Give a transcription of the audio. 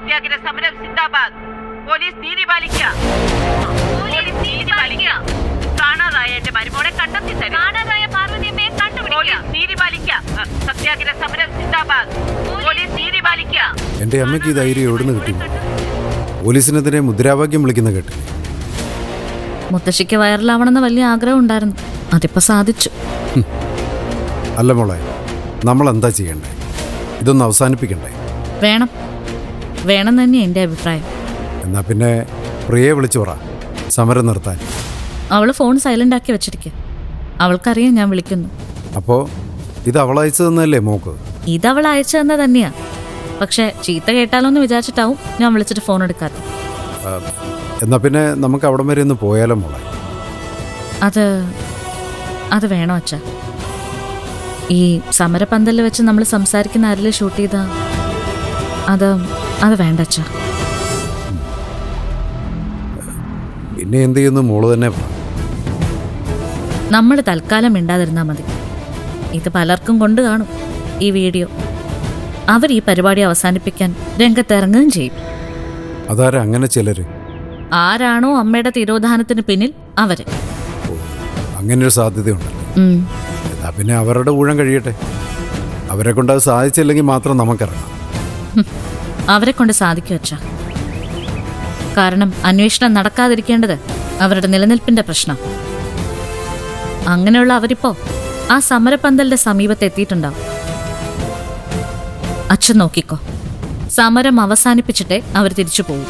സത്യാഗ്രഹ സമരം സിന്ദാബാദ്. പോലീസ് നീതി പാലിക്കുക. പോലീസ് നീതി പാലിക്കുക. കാണാതായ എന്റെ മരുമോളെ കണ്ടെത്തി തരും. കാണാതായ പാർവതിയമ്മയെ കണ്ടുപിടിക്കുക. പോലീസ് നീതി പാലിക്കുക. സത്യാഗ്രഹ സമരം സിന്ദാബാദ്. പോലീസ് നീതി പാലിക്കുക. എൻ്റെ അമ്മയ്ക്ക് ഈ ധൈര്യം എവിടുന്ന് കിട്ടി? പോലീസിനെതിരെ മുദ്രാവാക്യം വിളിക്കുന്ന കേട്ട്. മുത്തശ്ശിക്ക് വൈറലാവണമെന്ന് വലിയ ആഗ്രഹം ഉണ്ടായിരുന്നു. അതിപ്പോ സാധിച്ചു. അല്ല മോളെ, നമ്മൾ എന്താ ചെയ്യണ്ടേ? ഇതൊന്ന് അവസാനിപ്പിക്കണ്ടേ? വേണം വേണം തന്നെ എൻ്റെ അഭിപ്രായം. എന്നാ പിന്നെ പ്രിയയെ വിളിച്ചു പറ സമരം നിർത്താൻ. അവള് ഫോൺ സൈലന്റ് ആക്കി വെച്ചിരിക്കുക. അവൾക്കറിയാം ഞാൻ വിളിക്കുന്നു. അപ്പോൾ ഇത് അവളയച്ചു തന്നല്ലേ മോക്ക്? ഇതവൾ അയച്ചു തന്നെ തന്നെയാ. പക്ഷെ ചീത്ത കേട്ടാലോന്ന് വിചാരിച്ചിട്ടാവും ഞാൻ വിളിച്ചിട്ട് ഫോൺ എടുക്കാത്ത. എന്നാ പിന്നെ നമുക്ക് അവിടം വരെ ഒന്ന് പോയാലോ മോളെ? അത് വേണോ അച്ഛാ? ഈ സമരപന്തലിൽ വെച്ച് നമ്മൾ സംസാരിക്കുന്ന ആരിലെ ഷൂട്ട് ചെയ്താ അത് വേണ്ട അച്ഛാ. പിന്നെ എന്ത് ചെയ്യുന്നു മോള് തന്നെ പറ. നമ്മൾ തൽക്കാലം മിണ്ടാതിരുന്നാ മതി. ഇത് പലർക്കും കൊണ്ട് കാണും ഈ വീഡിയോ. അവർ ഈ പരിപാടി അവസാനിപ്പിക്കാൻ രംഗത്തിറങ്ങുകയും ചെയ്യും. അതാരാ അങ്ങനെ ചിലര്? ആരാണോ അമ്മയുടെ തിരോധാനത്തിന് പിന്നിൽ അവര്. അങ്ങനൊരു സാധ്യതയുണ്ടല്ലോ. എന്നാ പിന്നെ അവരുടെ ഊഴം കഴിയട്ടെ. അവരെ കൊണ്ട് അത് സാധിച്ചില്ലെങ്കിൽ മാത്രം നമുക്കിറങ്ങാം. അവരെ കൊണ്ട് സാധിക്കും അച്ഛാ. കാരണം അന്വേഷണം നടക്കാതിരിക്കേണ്ടത് അവരുടെ നിലനിൽപ്പിന്റെ പ്രശ്നം. അങ്ങനെയുള്ള അവരിപ്പോ ആ സമരപന്തലിന്റെ സമീപത്ത് എത്തിയിട്ടുണ്ടാവും. അച്ഛൻ നോക്കിക്കോ, സമരം അവസാനിപ്പിച്ചിട്ടേ അവർ തിരിച്ചു പോകും.